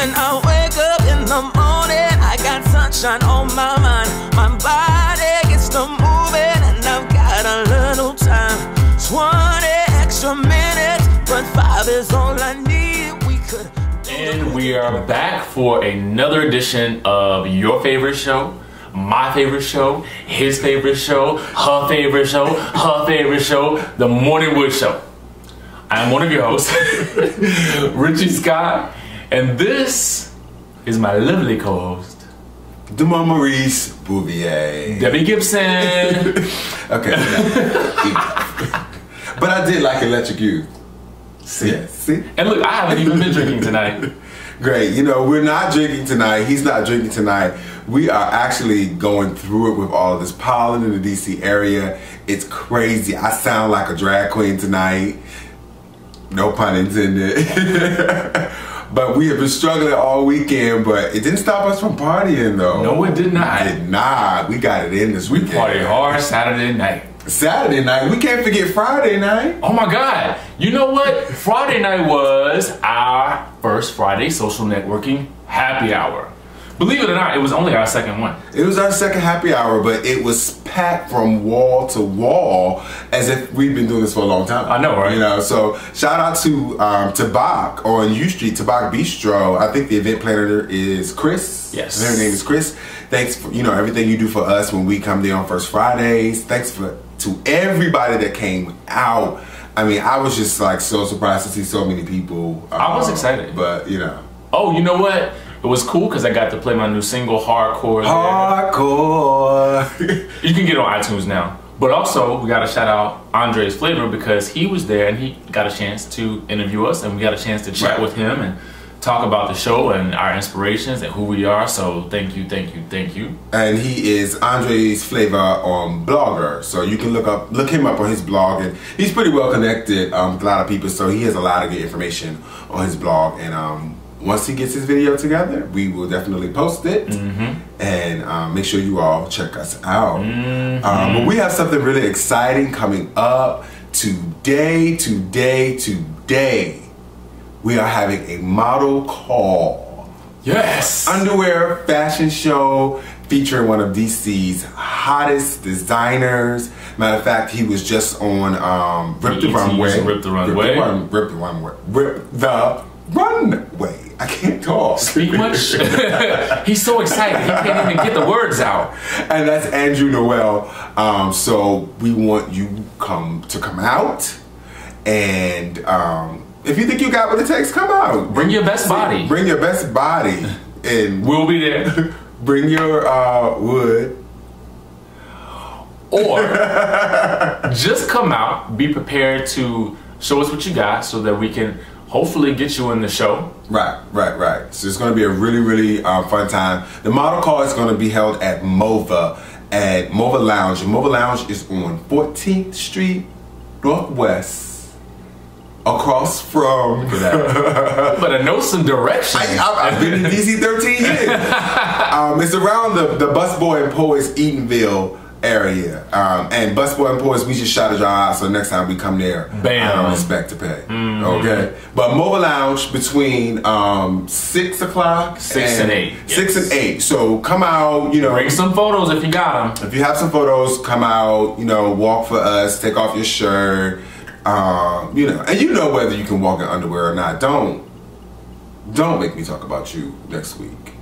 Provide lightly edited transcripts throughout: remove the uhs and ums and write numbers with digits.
When I wake up in the morning, I got sunshine on my mind. My body gets to moving, and I've got a little time. 20 extra minutes, but 5 is all I need. We could. And we are back for another edition of your favorite show, my favorite show, his favorite show, her favorite show, her favorite show, The Morning Wood Show. I am one of your hosts, Richie Scott, and this is my lovely co-host, Demar Maurice Bouvier. Debbie Gibson. Okay. But I did like Electric Youth. See? Yeah, see? And look, I haven't even been drinking tonight. Great. You know, we're not drinking tonight. He's not drinking tonight. We are actually going through it with all of this pollen in the DC area. It's crazy. I sound like a drag queen tonight. No pun intended. But we have been struggling all weekend, but it didn't stop us from partying though. No, it did not. It did not. We got it in this weekend. We partied hard Saturday night. Saturday night. We can't forget Friday night. Oh my God. You know what? Friday night was our first Friday social networking happy hour. Believe it or not, it was only our second one. It was our second happy hour, but it was packed from wall to wall as if we've been doing this for a long time. I know, right? You know, so shout out to Tabak on U Street, Tabak Bistro. I think the event planner is Chris. Yes. Her name is Chris. Thanks for, you know, everything you do for us when we come there on First Fridays. Thanks to everybody that came out. I mean, I was just like so surprised to see so many people. I was excited. But, you know. Oh, you know what? It was cool because I got to play my new single, Hardcore. Hardcore. You can get it on iTunes now. But also, we got to shout out Andre's Flavor because he was there and he got a chance to interview us and we got a chance to chat with him and talk about the show and our inspirations and who we are. So thank you, thank you, thank you. And he is Andre's Flavor on Blogger. So you can look him up on his blog, and he's pretty well connected with a lot of people. So he has a lot of good information on his blog. And once he gets his video together, we will definitely post it and make sure you all check us out. But we have something really exciting coming up today. We are having a model call. Yes! Underwear fashion show featuring one of DC's hottest designers. Matter of fact, he was just on Rip the Runway. Rip the Runway. Rip the Runway. Rip the Runway. I can't talk. Speak much? He's so excited, he can't even get the words out. And that's Andrew Noel. So we want you to come out, and if you think you got what it takes, come out. Bring your best body. Bring your best body, and we'll be there. Bring your wood. Or just come out, be prepared to show us what you got so that we can hopefully get you in the show. Right. So it's going to be a really fun time. The model call is going to be held at MOVA Lounge. And MOVA Lounge is on 14th Street Northwest. Across from... Look at that. But I know some directions. I've been in DC 13 years. It's around the Busboy and Poets Eatonville area. And Busboy and Poets, we just shouted y'all out, so next time we come there, bam, I don't expect to pay. Okay? But MOVA Lounge between 6 o'clock 6 and 8. 6 and 8. So come out, you know. Bring some photos if you got them. If you have some photos, come out, you know, walk for us, take off your shirt. You know, and you know whether you can walk in underwear or not. Don't make me talk about you next week.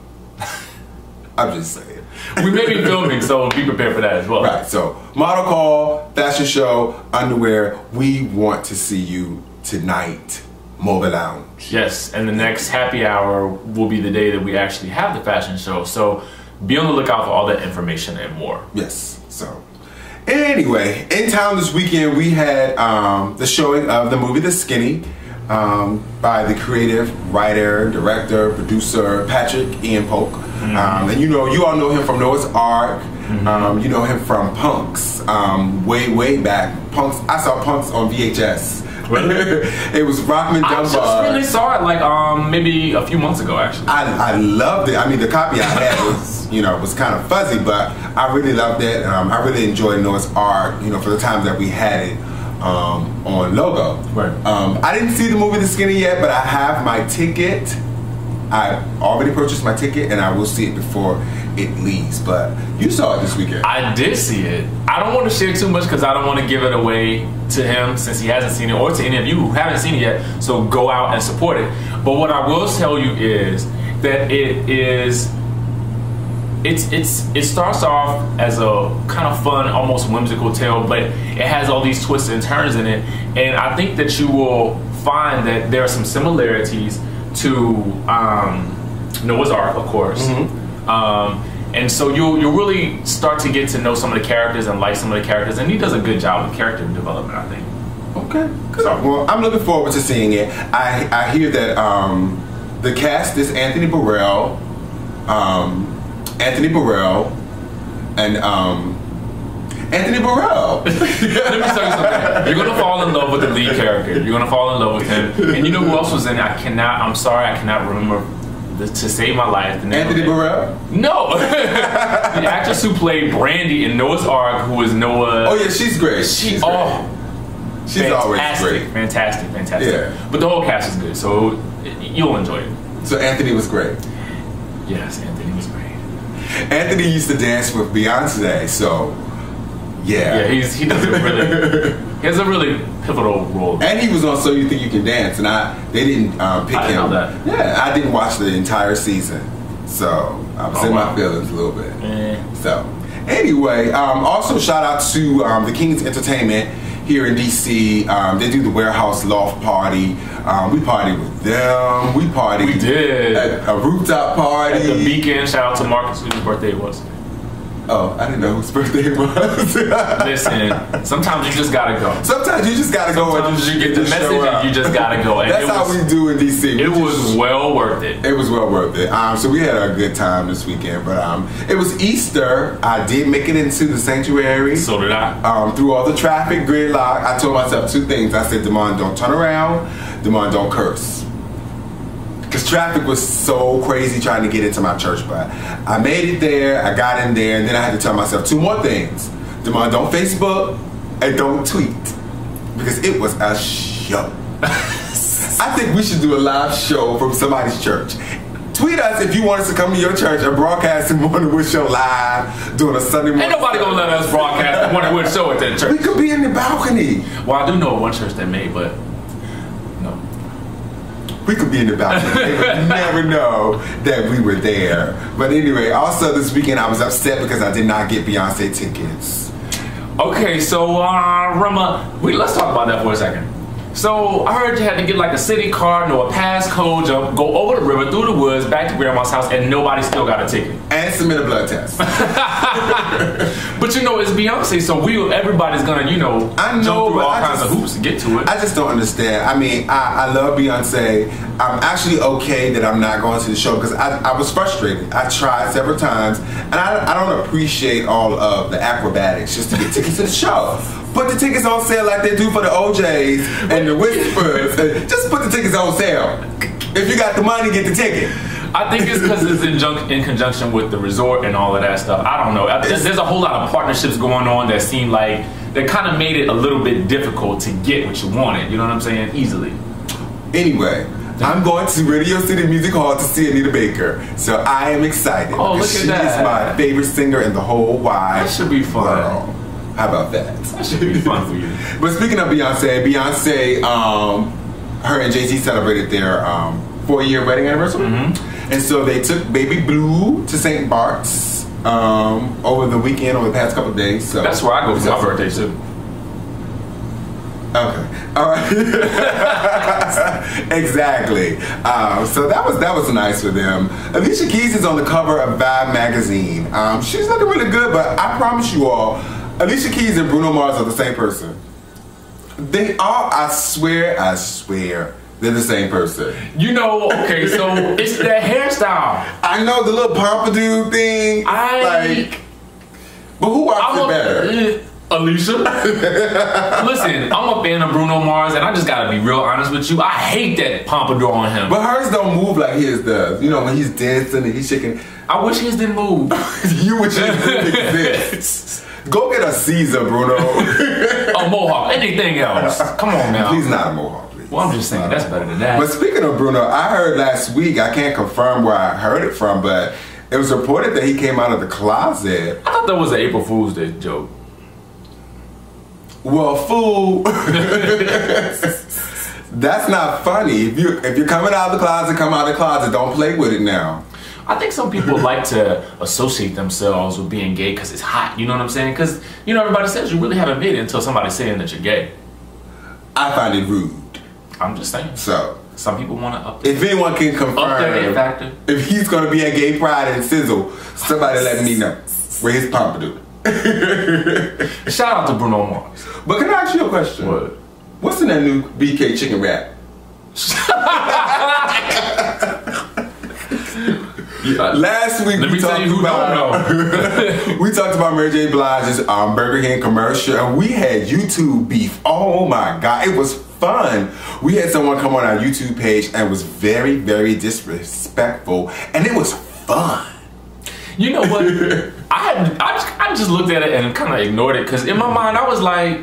I'm just saying. We may be filming, so be prepared for that as well. Right, so model call, fashion show, underwear. We want to see you tonight, MOVA Lounge. Yes, and the next happy hour will be the day that we actually have the fashion show. So be on the lookout for all that information and more. Yes, so. Anyway, in town this weekend we had the showing of the movie The Skinny by the creative writer, director, producer Patrick Ian Polk. And you all know him from Noah's Ark. You know him from Punks. Way back. Punks. I saw Punks on VHS. Really? It was Rockman Dunbar. I just really saw it like maybe a few months ago actually. I loved it. I mean, the copy I had was was kind of fuzzy, but I really loved it. I really enjoyed Noah's Ark, for the time that we had it on Logo. Right. I didn't see the movie The Skinny yet, but I have my ticket. I already purchased my ticket, and I will see it before it leaves. But you saw it this weekend. I did see it. I don't want to share too much because I don't want to give it away to him since he hasn't seen it, or to any of you who haven't seen it yet. So go out and support it. But what I will tell you is that it starts off as a kind of fun, almost whimsical tale, but it has all these twists and turns in it. And I think that you will find that there are some similarities to Noah's Ark, of course. And so you'll really start to get to know some of the characters and like some of the characters, and he does a good job with character development, I think. Okay, good. Well, I'm looking forward to seeing it. I hear that the cast is Anthony Burrell, and Anthony Burrell. Let me tell you something. You're gonna fall in love with the lead character. You're gonna fall in love with him. And you know who else was in it? I'm sorry, I cannot remember to save my life. The name Anthony Burrell? No. The actress who played Brandy in Noah's Ark, who was Noah. Oh yeah, she's great. She's always great. Fantastic. Yeah. But the whole cast is good, so you'll enjoy it. So Anthony was great. Yes, Anthony was great. Anthony used to dance with Beyonce, so yeah. Yeah, he has a really pivotal role. And he was on So You Think You Can Dance, and they didn't pick him. Know that. Yeah, I didn't watch the entire season, so I was in my feelings a little bit. So anyway, also shout out to the King's Entertainment here in DC. They do the Warehouse Loft Party. We partied with them. We did at a rooftop party at the Beacon. Shout out to Marcus, whose birthday it was. Oh, I didn't know whose birthday it was. Listen, sometimes you just gotta go. Sometimes you just gotta go. Sometimes you get the message and you just gotta go. And that's how we do in DC. It was well worth it. It was well worth it. So we had a good time this weekend. But it was Easter. I did make it into the sanctuary. So did I. Through all the traffic gridlock, I told myself two things. I said, Damon, don't turn around. Damon, don't curse. Because traffic was so crazy trying to get into my church, but I made it there, I got in there, and then I had to tell myself two more things. Damon, don't Facebook, and don't tweet. Because it was a show. I think we should do a live show from somebody's church. Tweet us if you want us to come to your church and broadcast the Morning Wood Show live during a Sunday morning. Ain't nobody gonna let us broadcast the Morning Wood Show at that church. We could be in the balcony. Well, I do know one church that may, but no. We could be in the balcony. They would never know that we were there. But anyway, also this weekend I was upset because I did not get Beyonce tickets. Okay, so Rama, let's talk about that for a second. So I heard you had to get like a city card, a passcode, go over the river, through the woods, back to grandma's house, and nobody still got a ticket. And submit a blood test. But you know, it's Beyonce, so everybody's gonna, I know, jump through all kinds of hoops to get to it. I just don't understand. I mean, I love Beyonce. I'm actually okay that I'm not going to the show because I was frustrated. I tried several times, and I don't appreciate all of the acrobatics just to get tickets to the show. Put the tickets on sale like they do for the OJs and the Whispers. Just put the tickets on sale. If you got the money, get the ticket. I think it's because it's in conjunction with the resort and all of that stuff. I don't know. There's a whole lot of partnerships going on that seem like they kind of made it a little bit difficult to get what you wanted. You know what I'm saying? Easily. Anyway, I'm going to Radio City Music Hall to see Anita Baker. So I am excited. Oh, look at that. She is my favorite singer in the whole wide That should be fun. world. How about that? That should be fun for you. But speaking of Beyonce, her and Jay-Z celebrated their 4-year wedding anniversary. And so they took Baby Blue to St. Bart's over the weekend, over the past couple of days. So that's where I go for my birthday too. Okay. All right. Exactly. So that was nice for them. Alicia Keys is on the cover of Vibe magazine. She's looking really good, but I promise you all, Alicia Keys and Bruno Mars are the same person. They are, I swear, they're the same person. Okay, so it's that hairstyle. I know the little pompadour thing. But who rocks it better? Alicia. Listen, I'm a fan of Bruno Mars, and I just gotta be real honest with you. I hate that pompadour on him. But hers don't move like his does. When he's dancing and he's shaking. I wish his didn't move. You wish his didn't exist. Go get a Caesar, Bruno. A mohawk. Anything else. Come on now. Please not a mohawk, please. Well, I'm just saying that's better than that. But speaking of Bruno, I heard last week, I can't confirm where I heard it from, but it was reported that he came out of the closet. I thought that was an April Fool's Day joke. Well, fool, that's not funny. If you're coming out of the closet, come out of the closet. Don't play with it now. I think some people like to associate themselves with being gay because it's hot. You know what I'm saying? Because, you know, everybody says you really haven't made it until somebody's saying that you're gay. I find it rude. I'm just saying. So, some people want to up if anyone can confirm their factor. If he's going to be at Gay Pride and Sizzle, somebody let me know where his pompadour. Shout out to Bruno Mars. But can I ask you a question? What? What's in that new BK chicken wrap? Last week we talked about we talked about Mary J. Blige's Burger King commercial, and we had YouTube beef. Oh my God, it was fun. We had someone come on our YouTube page and was very, very disrespectful, and it was fun. You know what? I just looked at it and kind of ignored it because in my mind I was like,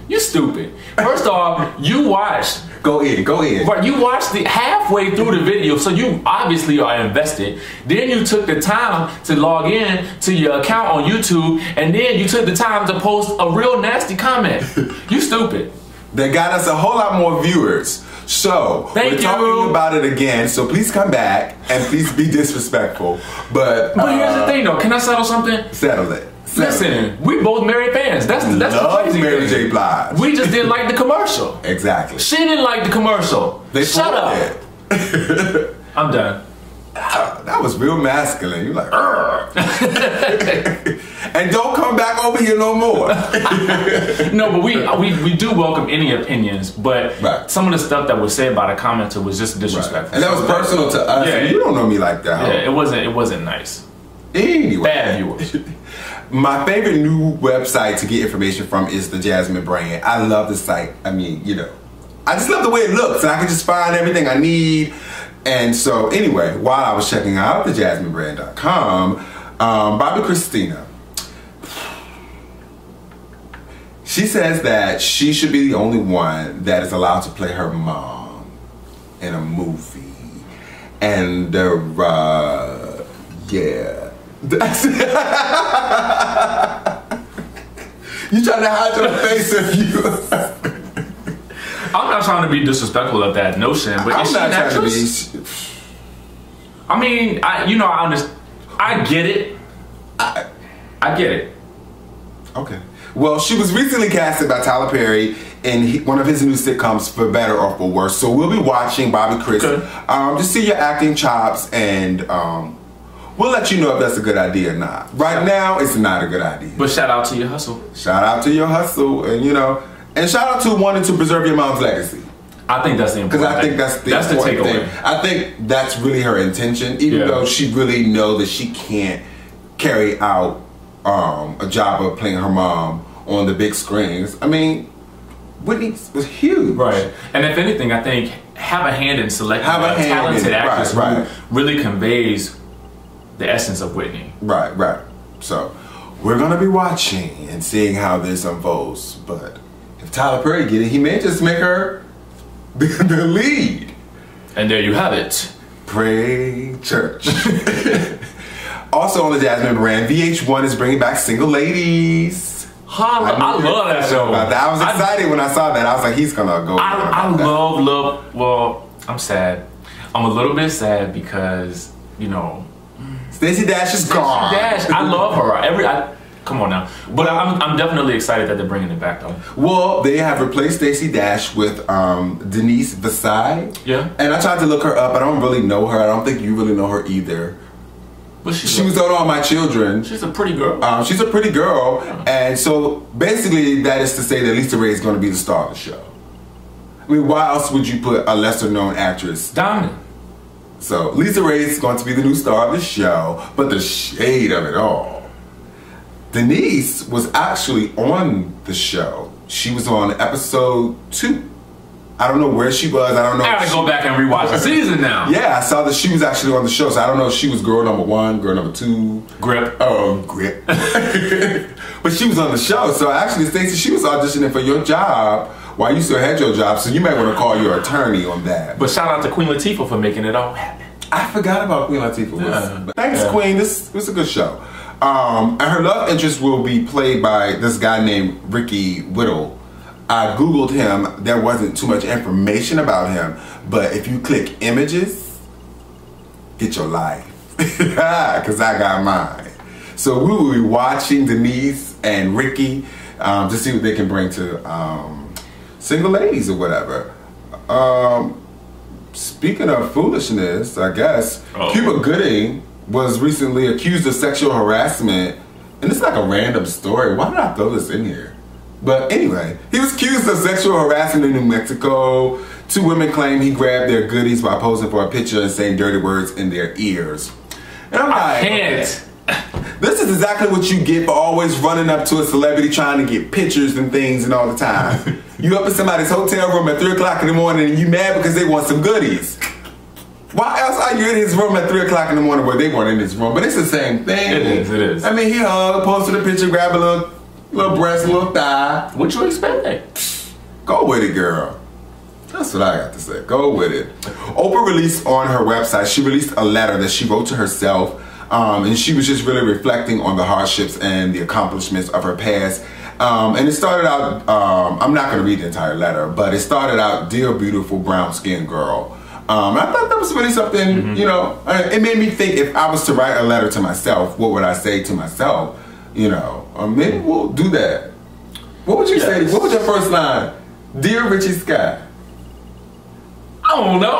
"You stupid." First off, you watched. Go in. Right, you watched the halfway through the video, so you obviously are invested. Then you took the time to log in to your account on YouTube, and then you took the time to post a real nasty comment. You stupid. They got us a whole lot more viewers. So we're talking about it again. So please come back and please be disrespectful. But here's the thing, though. Can I settle something? Settle it. Listen, we both married fans. That's the crazy Mary thing. J. Blige. We just didn't like the commercial. Exactly. She didn't like the commercial. Shut up. I'm done. That was real masculine. You're like, and don't come back over here no more. No, but we do welcome any opinions, but some of the stuff that was said by the commenter was just disrespectful. And that was personal to us. Yeah, you don't know me like that. Yeah, it wasn't nice. Anyway. Bad viewers. My favorite new website to get information from is the Jasmine brand. I love the site. I mean, you know, I just love the way it looks, and I can just find everything I need. And so, anyway, while I was checking out the JasmineBrand.com, Bobby Christina, she says that she should be the only one that is allowed to play her mom in a movie, and yeah. You trying to hide your face if you. I'm not trying to be disrespectful of that notion, but I'm is she not an trying actress? to be. I mean, I understand. I get it. I get it. Okay. Well, she was recently casted by Tyler Perry in one of his new sitcoms, For Better or For Worse. So we'll be watching Bobby Chris to see your acting chops, and we'll let you know if that's a good idea or not. Right now, it's not a good idea. But shout out to your hustle. Shout out to your hustle, and you know, and shout out to wanting to preserve your mom's legacy. I think that's the important thing. Because I think that's the important takeaway. thing. I think that's really her intention, even though she really knows that she can't carry out a job of playing her mom on the big screens. I mean, Whitney was huge. Right. And if anything, I think have a hand in selecting a talented actress who really conveys the essence of Whitney. Right. So we're going to be watching and seeing how this unfolds. But if Tyler Perry get it, he may just make her the lead. And there you have it. Pray church. Also on the Jasmine brand, VH1 is bringing back Single Ladies. I love that show. I was excited when I saw that. I was like, he's gonna go. I love. Well, I'm sad. I'm a little bit sad because, you know, Stacey Dash is gone. I love her. Come on now. But I'm definitely excited that they're bringing it back though. Well, they have replaced Stacey Dash with Denise Versailles. Yeah. And I tried to look her up. I don't really know her. I don't think you really know her either. But she was on All My Children. She's a pretty girl. She's a pretty girl. Yeah. And so basically that is to say that Lisa Ray is going to be the star of the show. I mean, why else would you put a lesser known actress? Diamond. So Lisa Ray is going to be the new star of the show, but the shade of it all. Denise was actually on the show. She was on episode 2. I don't know where she was. I don't know. I gotta go back and rewatch the season now. Yeah, I saw that she was actually on the show, so I don't know if she was girl number 1, girl number 2. Grip. Oh, Grip. But she was on the show. So actually, Stacey, she was auditioning for your job while you still had your job, so you might want to call your attorney on that. But shout out to Queen Latifah for making it all happen. I forgot about Queen Latifah. Yeah. Thanks, Queen. This was a good show. And her love interest will be played by this guy named Ricky Whittle. I Googled him. There wasn't too much information about him. But if you click images, get your life. Because I got mine. So we will be watching Denise and Ricky to see what they can bring to single ladies or whatever. Speaking of foolishness, I guess, Cuba Gooding was recently accused of sexual harassment. And it's like a random story. Why did I throw this in here? But anyway, he was accused of sexual harassment in New Mexico. 2 women claim he grabbed their goodies by posing for a picture and saying dirty words in their ears. And I'm like, I can't. This is exactly what you get for always running up to a celebrity trying to get pictures and things and all the time. You up in somebody's hotel room at 3 o'clock in the morning and you mad because they want some goodies. Why else are you in his room at 3 o'clock in the morning where they weren't in his room? But it's the same thing. It is. I mean, he hugged, posted a picture, grabbed a little breast, a little thigh. What you expect? Go with it, girl. That's what I got to say. Go with it. Oprah released on her website, she released a letter that she wrote to herself. And she was just really reflecting on the hardships and the accomplishments of her past. And it started out, I'm not going to read the entire letter, but it started out, "Dear beautiful brown skinned girl." I thought that was really something, you know, it made me think if I was to write a letter to myself, what would I say to myself? You know, maybe we'll do that. What would you say? What was your first line? "Dear Richie Scott." I don't know.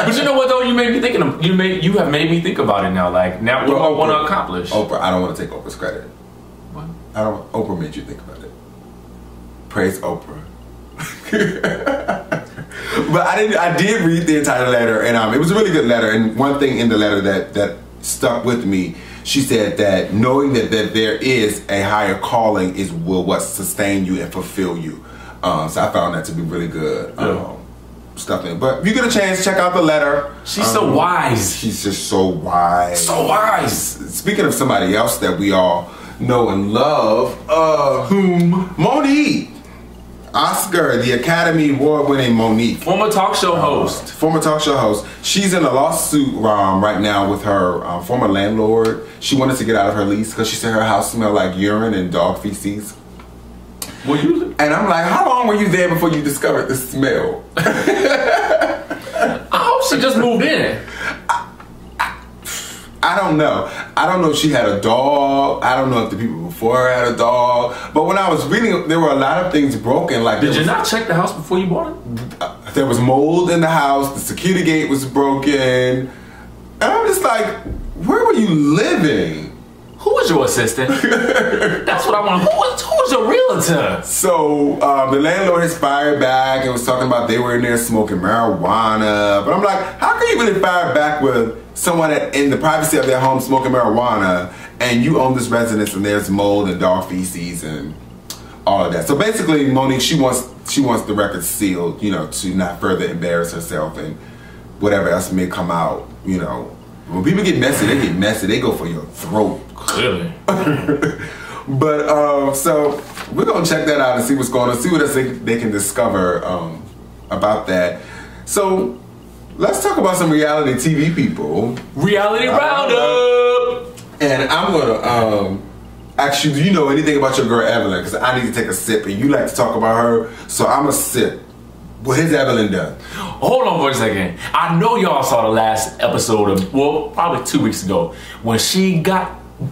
But you know what though? You made me thinking. You have made me think about it now. Like now, what do I want to accomplish? Oprah, I don't want to take Oprah's credit. What? Oprah made you think about it. Praise Oprah. But I did read the entire letter, and it was a really good letter. And one thing in the letter that stuck with me, she said that knowing that there is a higher calling is what sustain you and fulfill you. So I found that to be really good. Stuff in. But if you get a chance, check out the letter. She's so wise. She's just so wise. So wise. Speaking of somebody else that we all know and love, whom? Monique. Oscar, the Academy Award-winning Monique. Former talk show host. Former talk show host. She's in a lawsuit right now with her former landlord. She wanted to get out of her lease because she said her house smelled like urine and dog feces. And I'm like, how long were you there before you discovered the smell? I hope she just moved in. I don't know. I don't know if she had a dog. I don't know if the people before her had a dog. But when I was reading, there were a lot of things broken. Like, did you not check the house before you bought it? There was mold in the house. The security gate was broken. And I'm just like, where were you living? Who was your assistant? That's what I want. Who was your realtor? So the landlord has fired back and was talking about they were in there smoking marijuana. But I'm like, how can you really fire back with someone in the privacy of their home smoking marijuana, and you own this residence and there's mold and dog feces and all of that? So basically, Monique, she wants the record sealed, you know, to not further embarrass herself and whatever else may come out, you know. When people get messy, they get messy. They go for your throat. Clearly. But so we're gonna check that out and see what's going on, see what else they can discover about that. So let's talk about some reality TV people. Reality Roundup. And I'm gonna ask you, do you know anything about your girl Evelyn? Because I need to take a sip, and you like to talk about her, so I'm gonna sip. What has Evelyn done? Hold on for a second. I know y'all saw the last episode of, well, probably 2 weeks ago, when she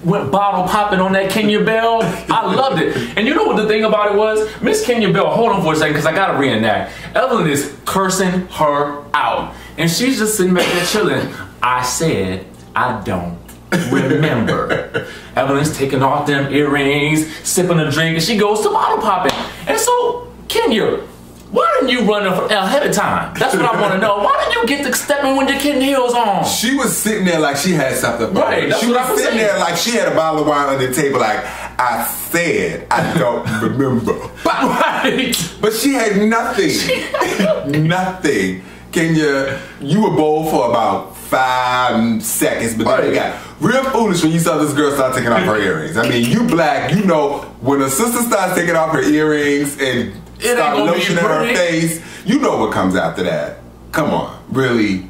went bottle popping on that Kenya Bell. I loved it. And you know what the thing about it was? Miss Kenya Bell, hold on for a second because I gotta reenact. Evelyn is cursing her out. And she's just sitting back there chilling. I said, I don't remember. Evelyn's taking off them earrings, sipping a drink, and she goes to bottle popping. And so, Kenya, why didn't you run ahead of time? That's what I want to know. Why didn't you get to stepping with your kitten heels on? She was sitting there like she had something. Right, that's she what was sitting there like she had a bottle of wine on the table. Like, I said, I don't remember. Right. But she had nothing. Nothing. Kenya, you were bold for about 5 seconds, but then you got real foolish when you saw this girl start taking off her earrings. I mean, you black, you know, when a sister starts taking off her earrings and It start ain't gonna be lotioning her pretty. face. You know what comes after that. Come on, really.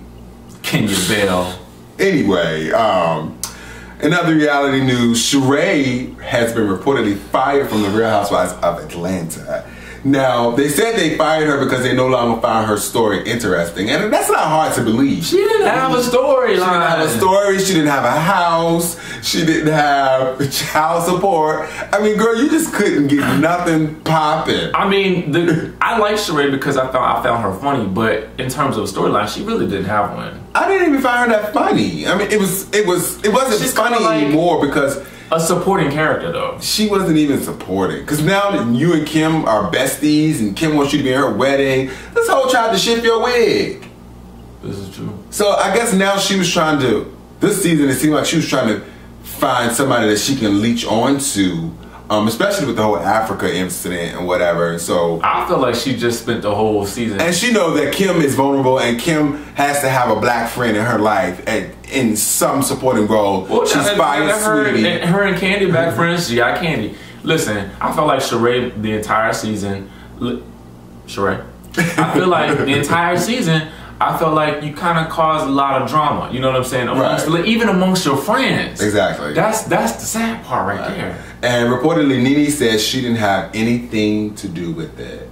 Kenya Bell. Anyway, in other reality news, Sheree has been reportedly fired from the Real Housewives of Atlanta. Now, they said they fired her because they no longer found her story interesting. And that's not hard to believe. She didn't have a storyline. She didn't have a story. She didn't have a house. She didn't have child support. I mean, girl, you just couldn't get nothing popping. I mean, I like Sheree because I found her funny, but in terms of a storyline, she really didn't have one. I didn't even find her that funny. I mean, it wasn't She's funny kinda like anymore because a supporting character, though. she wasn't even supporting. Because now that you and Kim are besties and Kim wants you to be at her wedding, this whole tried to shift your wig. This is true. So I guess now she was trying to, this season it seemed like she was trying to find somebody that she can leech onto, especially with the whole Africa incident and whatever. So I feel like she just spent the whole season. and she knows that Kim is vulnerable and Kim has to have a black friend in her life in some supporting role. Well, She's fired, sweetie. her and Candy back friends. She got Candy. Listen, I felt like Sheree the entire season. Sheree, I feel like the entire season. I felt like you kind of caused a lot of drama. You know what I'm saying? Even amongst your friends. Exactly. That's the sad part right there. And reportedly, Nene says she didn't have anything to do with it.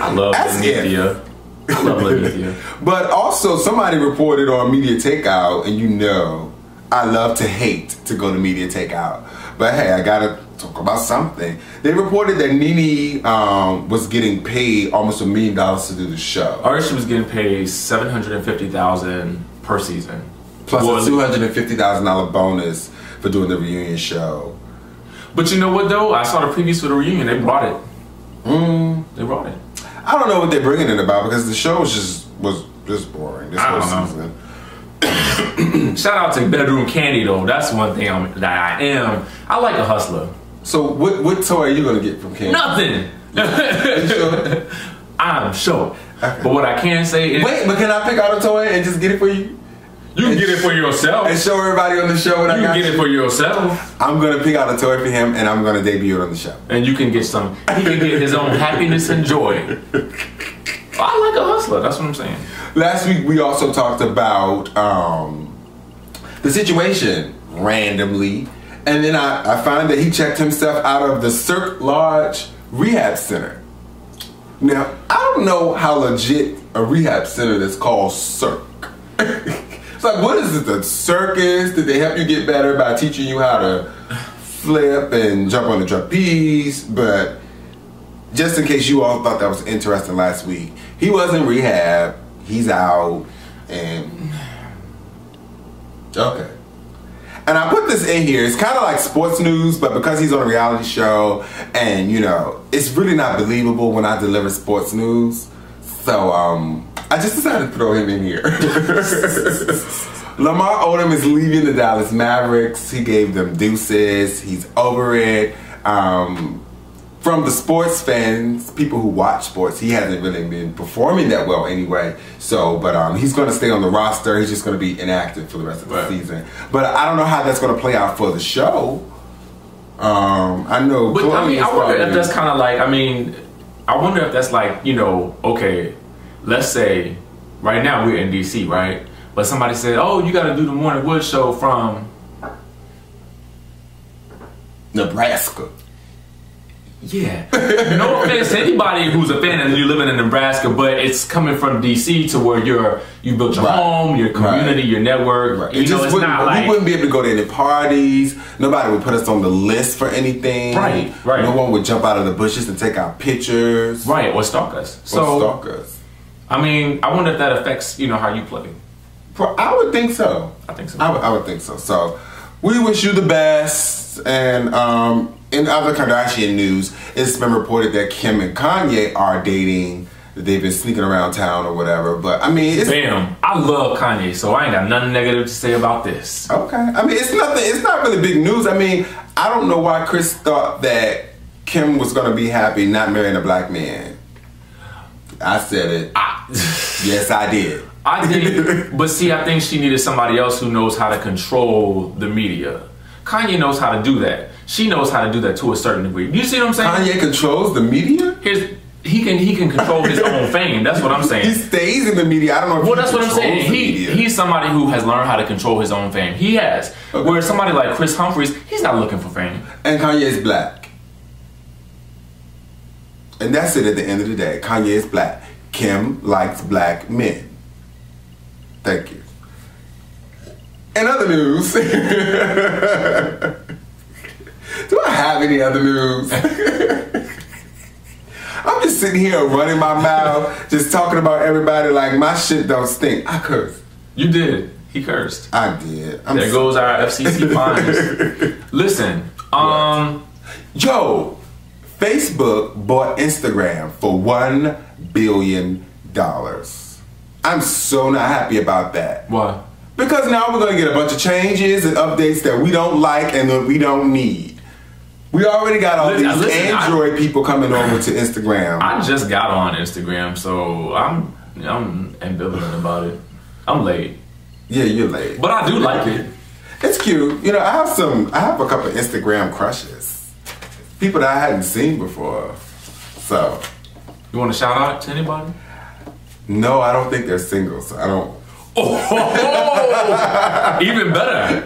I love Lenithia. I love Lenithia. But also, somebody reported on Media Takeout, and you know, I love to hate to go to Media Takeout. But hey, I gotta talk about something. They reported that Nene was getting paid almost $1 million to do the show. I heard she was getting paid $750,000 per season, plus a $250,000 bonus for doing the reunion show. But you know what though? I saw the previews for the reunion. They brought it. They brought it. I don't know what they're bringing it about because the show was just boring this whole season. Shout out to Bedroom Candy though. That's one thing that I am. I like a hustler. So what toy are you gonna get from Candy? Nothing. Are you sure? I'm sure. Okay. But what I can say is, wait, but can I pick out a toy and just get it for you? You can get it for yourself. And show everybody on the show what I got. You can get it for yourself. I'm gonna pick out a toy for him and I'm gonna debut it on the show. And you can get some. He can get his own happiness and joy. I like a hustler. That's what I'm saying. Last week we also talked about the situation randomly, and then I find that he checked himself out of the Cirque Lodge Rehab Center. Now I don't know how legit a rehab center that's called Cirque. It's like, what is it? The circus? Did they help you get better by teaching you how to flip and jump on the trapeze? But just in case you all thought that was interesting last week, he was in rehab. He's out, and okay. And I put this in here. It's kind of like sports news, but because he's on a reality show, and you know, it's really not believable when I deliver sports news. So I just decided to throw him in here. Lamar Odom is leaving the Dallas Mavericks. He gave them deuces. He's over it. From the sports fans, people who watch sports, he hasn't really been performing that well anyway. So, but he's going to stay on the roster. He's just going to be inactive for the rest of the season. But I don't know how that's going to play out for the show. I know. But I mean, I wonder if that's kind of like, I mean, I wonder if that's like, you know, okay, let's say right now we're in DC, right? But somebody said, oh, you got to do the Morning Wood show from Nebraska. Yeah. No offense to anybody who's a fan and you living in Nebraska, but it's coming from DC to where you built your home, your community, your network. Right. You know, it's not like we wouldn't be able to go to any parties. Nobody would put us on the list for anything. Right. No one would jump out of the bushes and take our pictures. Right, or stalk us. Or stalk us. I mean, I wonder if that affects, you know, how you play. I would think so. I think so. I would think so. So we wish you the best. And in other Kardashian news, it's been reported that Kim and Kanye are dating. That they've been sneaking around town or whatever. But I mean, bam! I love Kanye, so I ain't got nothing negative to say about this. Okay. I mean, it's nothing. It's not really big news. I mean, I don't know why Chris thought that Kim was gonna be happy not marrying a black man. I said it. Yes, I did. I did. But see, I think she needed somebody else who knows how to control the media. Kanye knows how to do that. She knows how to do that to a certain degree. You see what I'm saying? Kanye controls the media? he can control his own fame. That's what I'm saying. He stays in the media. I don't know if that's what I'm saying. He's somebody who has learned how to control his own fame. He has. Okay. Whereas somebody like Chris Humphries, he's not looking for fame. And Kanye's black. And that's it at the end of the day. Kanye is black. Kim likes black men. Thank you. In other news, do I have any other news? I'm just sitting here running my mouth, just talking about everybody like my shit don't stink. I cursed. You did. He cursed. I did. There goes our FCC fines. Listen, yo, Facebook bought Instagram for $1 billion. I'm so not happy about that. Why? Because now we're going to get a bunch of changes and updates that we don't like and that we don't need. We already got all these Android people coming over to Instagram. I just got on Instagram, so I'm ambivalent about it. I'm late. Yeah, you're late. But I do like it. It's cute. You know, I have a couple of Instagram crushes. People that I hadn't seen before. So. You want to shout out to anybody? No, I don't think they're single, so I don't. Oh, even better.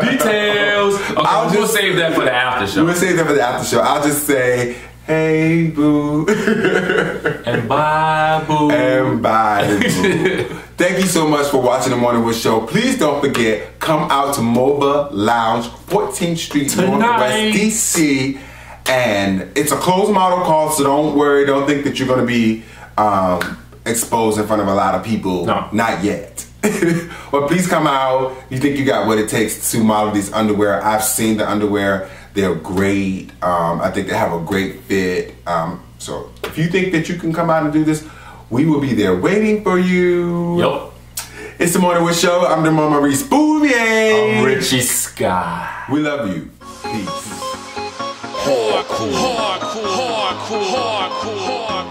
Details. Okay, we'll save that for the after show. We'll save that for the after show. I'll just say, hey, boo. And bye, boo. And bye, boo. Thank you so much for watching the Morning Wood Show. Please don't forget, come out to MOBA Lounge, 14th Street, Northwest DC. And it's a closed model call, so don't worry. Don't think that you're going to be exposed in front of a lot of people. No. Not yet. But please come out. You think you got what it takes to model these underwear. I've seen the underwear. They're great. I think they have a great fit. So if you think that you can come out and do this, we will be there waiting for you. Yep. It's the Morning Wood Show. I'm Demar Maurice Bouvier. I'm Richie Sky. We love you. Peace. Hardcore, hardcore, hardcore, hardcore, hardcore.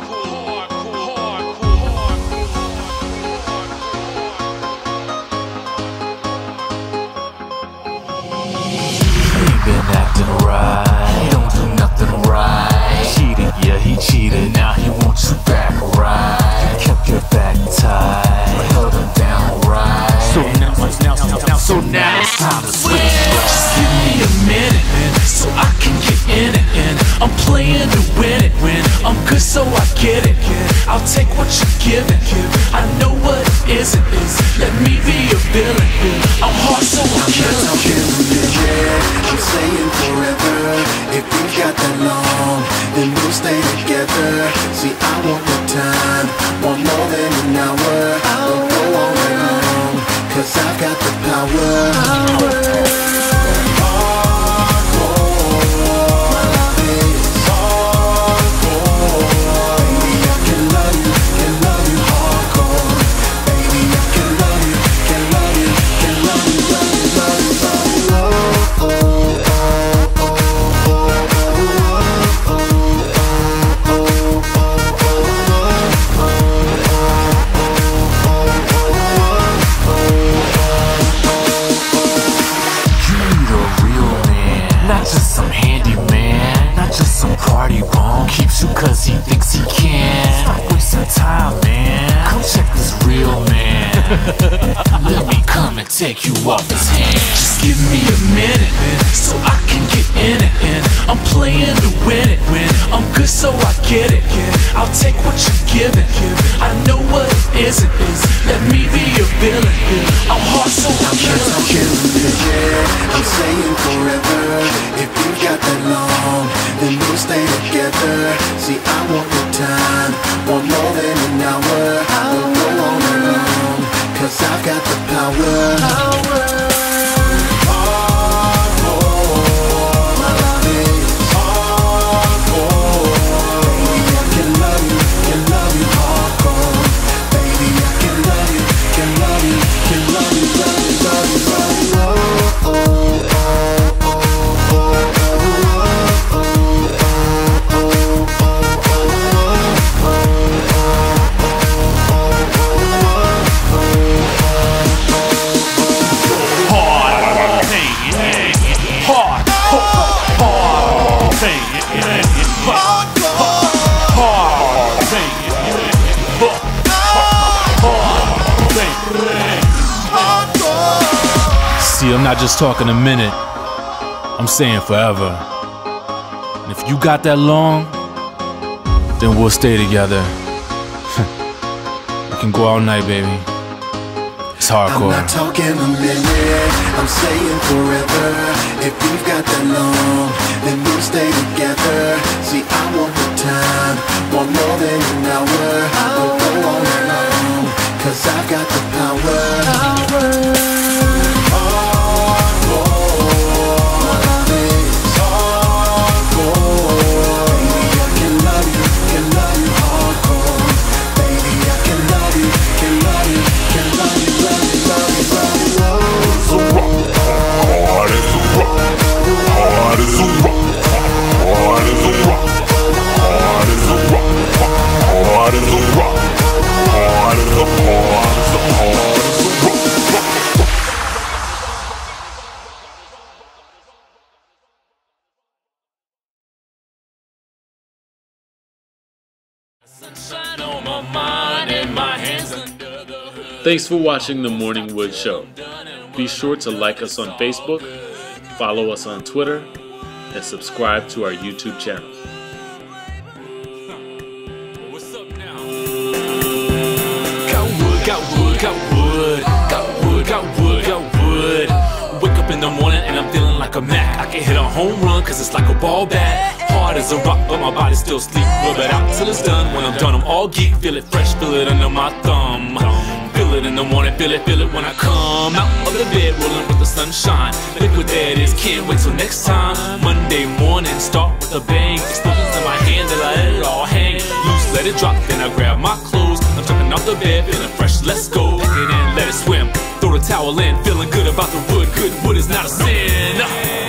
Been acting right, don't do nothing right. Cheated, yeah, he cheated, now he wants you back right. You kept your back tight, held him down right. So now it's time to switch. Just give me a minute, so I can get in it. I'm playing to win it. I'm good, so I get it. I'll take what you're giving. I know what it isn't. Let me be a villain. I'm hard, so I'll kill it. I'm saying forever. If we've got that long, then we'll stay together. See, I want more time, want more than an hour. Don't go on and on, 'cause I've got the power. Cause he thinks he can. Stop wasting time, man. Come check this real man. Let me come and take you off his hand. Just give me a minute, so I can get in it. I'm playing to win it. I'm good, so I get it. I'll take what you're giving. I know what it isn't. Let me be a villain. I'm hard, so I'll kill it. I'm saying forever. If you got that long, then we'll stay together. See, I want more time, want more than an hour. Don't go on and on, 'cause I've got the power. I'm not just talking a minute, I'm saying forever. And if you got that long, then we'll stay together. We can go all night, baby. It's hardcore. I'm not talking a minute, I'm saying forever. If you've got that long, then we'll stay together. See, I want the time, want more than an hour. We'll go on and on, 'cause I've got the power. Thanks for watching The Morning Wood Show. Be sure to like us on Facebook, follow us on Twitter, and subscribe to our YouTube channel. What's up now? Got wood, got wood, got wood, got wood, got wood, got wood. Wake up in the morning and I'm feeling like a Mac. I can hit a home run 'cause it's like a ball bat. Hard as a rock, but my body still sleep. Rub it out till it's done. When I'm done, I'm all geek. Feel it fresh, feel it under my thumb. Feel it in the morning, feel it when I come out of the bed, rolling with the sunshine. Liquid that is, can't wait till next time. Monday morning, start with a bang. Explosions in my hand, then I let it all hang. Loose, let it drop, then I grab my clothes. I'm jumping off the bed, feeling fresh, let's go. Pack it in, let it swim. Throw the towel in, feeling good about the wood. Good wood is not a sin.